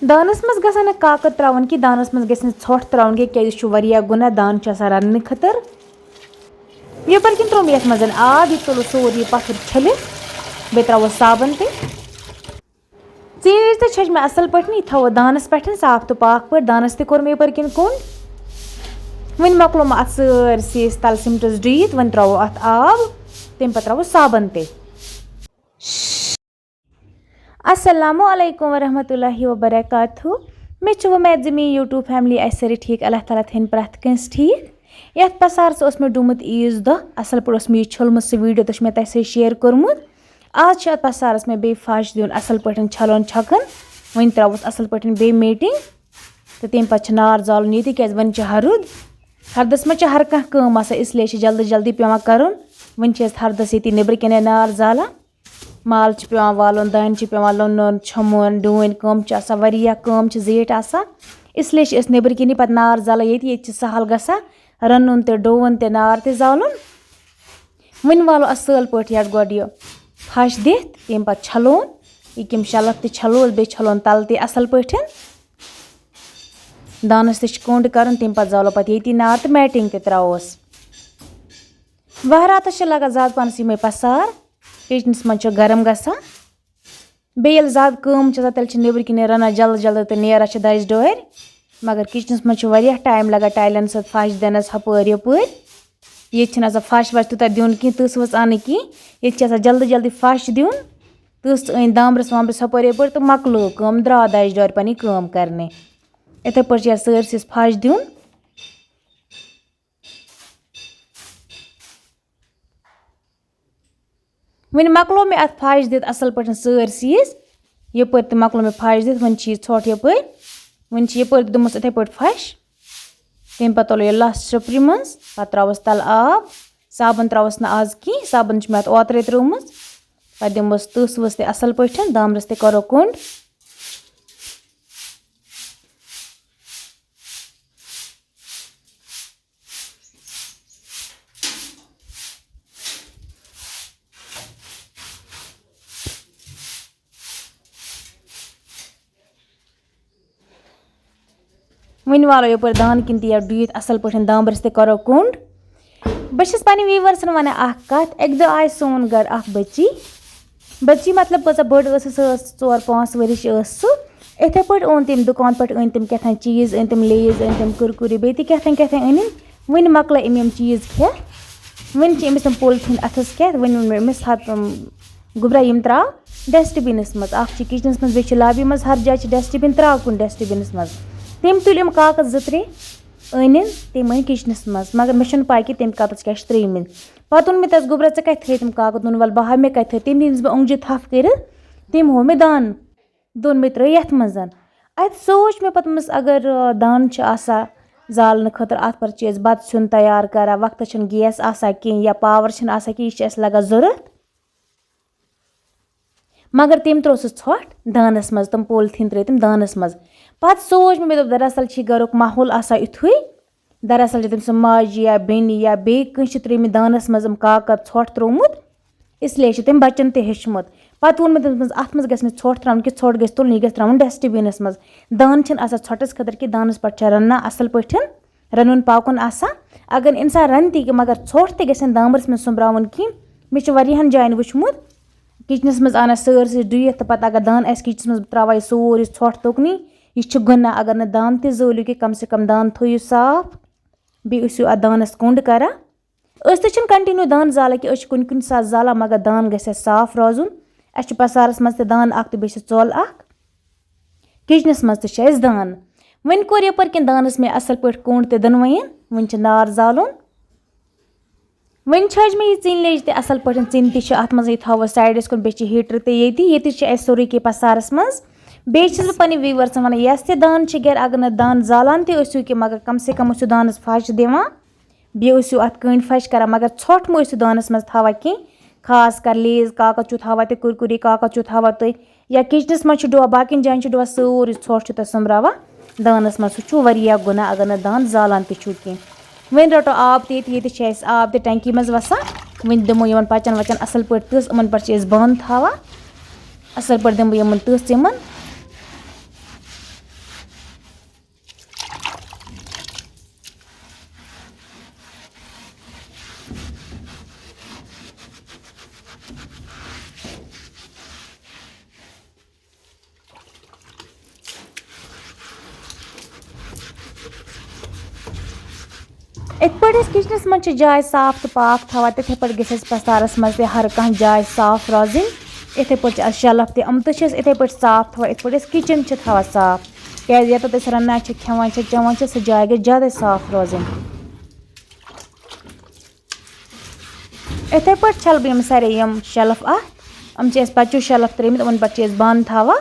दानस मज गसन न काकत त्रावन कि दानस मज गसन छोट त्रावन कि क्या छु वरिया गुना दान छ आसान रन्ने खतर यपर किन त्रोम यथ मजन आब तुलो सोरी पथर छले बे त्राव साबन ते चीज ते छज में असल पटनी थव दानस पठन साफ तो पाक पर दानस ते कोर मे पर किन कोन वन मकलो म असर सीस तल सिमटस डीत वन त्राव अत आब तेम पत्राव साबन ते अस्सलामु अलैकुम वरहमतुल्लाहि वबरकातुहू मे छु उम्मीद ज मे यूट्यूब फैमिली असर ठीक अल्लाह ताला थेन प्रथ कंस ठीक यथ पसार ओस मे डुमुत ईज दो असल पर ओस मे छलमुत से वीडियो तो मे तसे शेयर करमुत आज छ पसारस मे बे फाश दिउन असल पटन छलन छकन वन त्रावस असल पटन बे मीटिंग तो तेम पछ नार जाल नीति केज वन छ हरुद हरदस में हर कह काम आसा इसलिए जल्दी जल्दी पेवान करन वन छ हरदस ये निबर कने नार जाला माल पेवान वालन दान पेवान लोन छमुन डून कम वरिया कम जेट आसा इसलिए निबर कनी पत नार जाला ये सहल गसा रनुन ते डोवन ते नार ते जालुन वन वालो असल पट यट गोड यह फश दित तम पत छलोन यम शलफ ते छलोस बे छलोन तल ते असल पठन दानस ते कोंड करन तम पत जालो पत ये नार तो मैटिंग ते त्रावस वहरातस लगा ज्यादा पानस यमे पसार किचनस मज गरम गसा बे ज्यादा कम तेल निबर कन रना जल्द जल्द तो नेरा दज डोर मगर किचनस मज टाइम लगा टाइलन सत फश दिनस हपर यपर ये फश वश तूत दिन कह तस वस अन कह ये जल्दी जल्दी फश दिन तस अन दामरस वामरस हपर यपर तो मकलो कम द्रा दज डोर पन कम करने इथे पे सरसिस फश दिन वन मकलो मे अत फश दित असल पे सरसिस यपर तो मकलो मे फश दित वन ोट यपर वन यपर दुमस इथे पे फश तम पे तुलो यह लस स्ट्रिपर मज पे त्रावस तल आब साबन त्रावस न आज कह साबन मे अत ओत्रे त्रुम पे दिमस तस वस ते असल पे दामरस ते करो कोंड वन वालो यपर दान किन तह डीत असल पे दामरस ते करो कोंड बस पे वीवर्सन वन कत एक दो आय सोन गर बच्ची बच्ची मतलब कचा बड़ 4-5 वरिश सह इथे पे ओन तम दुकान पे अन तम क्या चीज अन तम लेज अन तम कुरकुरे बे क्या अन वन मकल अम चीज खे वन अमिस तम पोलिथीन अथस क्या वन अमिस हत गुबरा यम त्राव डस्टबिनस मज किचनस मज बे लाबी मज हर जाय डस्टबिन त्राव कुन डस्टबिनस मज तम तुल कागज 2-3 अन तम अन किचनस मज मगर मे पाई कि तम कागज क्या त्रेमिन पे मे तस गुबरा ऐ कत तम कागज दोन वल बह मे कत तम दिस बह ओंगजि थफ कर तम हो मे दान दोन मे त्र यथ मज अत सोच मे पे अगर दान जालन खतर अत पर बत सुन तैयार करा वक्त गैस आसा कह या पावर आसा कि यह लगा जरूरत मगर तम त्रो ोट दानस मज तम पोलिथीन त्रे तम दानस मज पे सोच मे दोप दरअसल गरुक माहौल आसा इथुई दरअसल तम सह माज या बेन या बे कह त्रेम दानस मज काकद ोट त्रोमुत इसलिए तम बच्चन ते हेचमुत पे वोन मे तम अत मज गस ोट त्रावन कि ोट गस तुलन यह गस त्रावन डस्टबिनस मज दान ोटस खतर कि दानस पे रन्ना असल पे रनुन पाकुन आसा अगर इंसान रन ती मगर ोट ते गसन दामरस में सोम्ब्रावन कह मे वारियाहन जायन वुचमुत किचनस मज आना सरसी डीत तो पत अगर दान आस किचनस मज त्रावा सोरी ोट तुकनी यह गुना अगर न दान ते जोलियो कि कम से कम दान थो साफ बे अत दानस कुंड करा तो कंटिन्यू दान जाला कि कुन कुन सात जाला मगर दान गस साफ रोजुन अस पसारस मज दान तो बे चोल किचनस मज तो दान वन कोर यपर किन दानस में असल पे कुंड ते दोनवयन वन नार जालुन वन छज मे यह चिन लेज ते असल पे चिन तत मज थो साइडस कुन बे हीटर ते ये सोरे कि पसारस मज बे पे व्यूवर्स वन यस ते दान गर अगर न दान जालान ते कि मगर कम से कम दानस फश दिवान बे अत कंड फश कर मगर ोट मो दानस मज थवा कह खास कर लेज काकद थवा ते कुरकुरे काकद थवा तुम या किचनस मज डुआ बाकी जान डुआ सोरी ोट तुम सोम्ब्रावा दानस मज सह गुना अगर न दान जालान ते कह वन रटो आब ते आब ते टंकी मज वसान वन दिमो इन पचन वचन असल पे तस इन पे बंद थवा असल पे दिमो इन तस इत पे किचनस मज जाय साफ तो पाक थवान तिथे पे गई पसारस मज हर कह जाय साफ रोजन इथे पे शेलफ तम तो इथे पे साफ थवान इत पे किचन थवान साफ क्या ये रन्ना खेवान चवान सह जाय गई ज्यादा साफ रोजन। इथे पे छल बह सारे यम शेलफ बच्चों शेलफ त्रेमित उन पे बंद थवान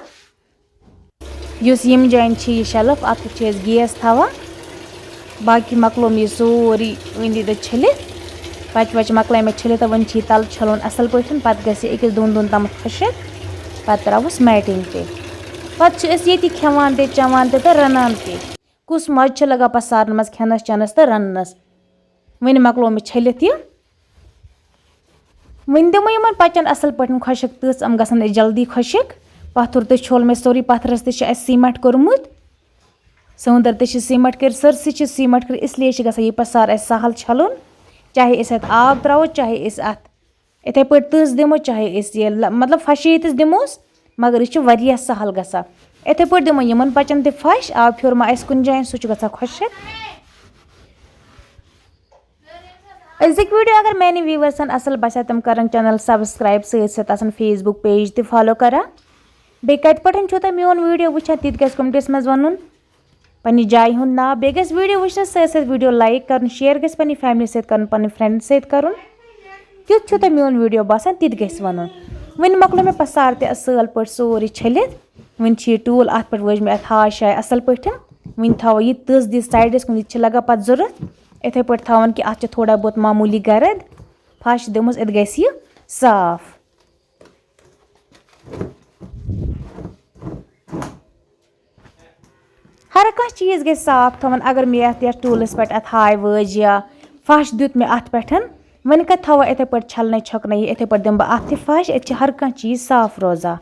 युस यम जान ये शेलफ अत पे गैस थवान बाकी मकलो ये सोरी अंद छलित पच वच मकल मे छलित वन तल छलुन असल पे पे गस दोन दोन तम खुशक पे त्रोस मैटिंग पे खेवान ते चवान तो रनान ते कुस मज लगा पसारन मज खेनस चनस तो रनस वन मकलो मे छलित यह वन दिमो इन पचन असल पे खुशक तस यम गसन जल्दी खुशक पथुर तो छोल मे सोरी पथरस ते सीमेंट कोरमुत सौंदर ते सीमेंट कर सरसी सीमेंट कर इसलिए गसा यह पसार सहल छलुन चाहे इस आब त्रो चाहे इस अत इथे पे तस दिमो चाहे इस ये मतलब फशीत दिमोस मगर यह सहल गसा इथे पे दिमो इन पचन ते फश आब फ्योर मा कुन जाए सह गसा खुशक। अजिक वीडियो अगर मैंने व्यूवर्सन असल बसा तम कर चैनल सब्सक्राइब सत फेसबुक पेज ते फॉलो करा बे कत पे तुम मोन वीडियो वुचान ति गस कमेंटस मज वन पन्ने जाय हुंद नाव बे गस वीडियो वुचनस सत वीडियो लाइक कर शेयर गस पन्ने फैमिली सत कर पन्ने फ्रेंड सत कर क्युत तुम मोन वीडियो बासान ति गस वन वन मकलो मे पसार ते असल पे सोरी छलित वन टूल अत पे वज मे अत हाश शाय असल पे वन थो यह तस दी साइडस कुन यह लगा पे जरूरत इथे पे थवान कि अत थोड़ा बहुत मामूली गरद फश दमस इत गस यह साफ। हर कह चीज़ गई साफ थवन अगर मे ये टूलस पे अत हाय वज या फश दुत मे अत पे वन कत थवा इथे पे छलने छकन इथे पे दिम बह अत फश इत हर कह चीज़ साफ रोजा।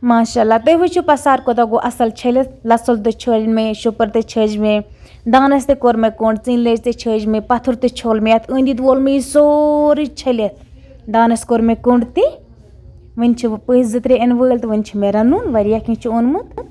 माशाल्लाह तुम वो पसार कोता गो असल छलित लसल तो छज मे शुपर तो छज मे दानस ते कोर मे कोंड चिन लेज ते छज मे पथुर ते छोल मे अत अंद वोल मे सोरी छलित दानस कोर मे कोंड ते वन पस 2-3 इन वल तो वन मे रनुन वारिया कह ओनमुत।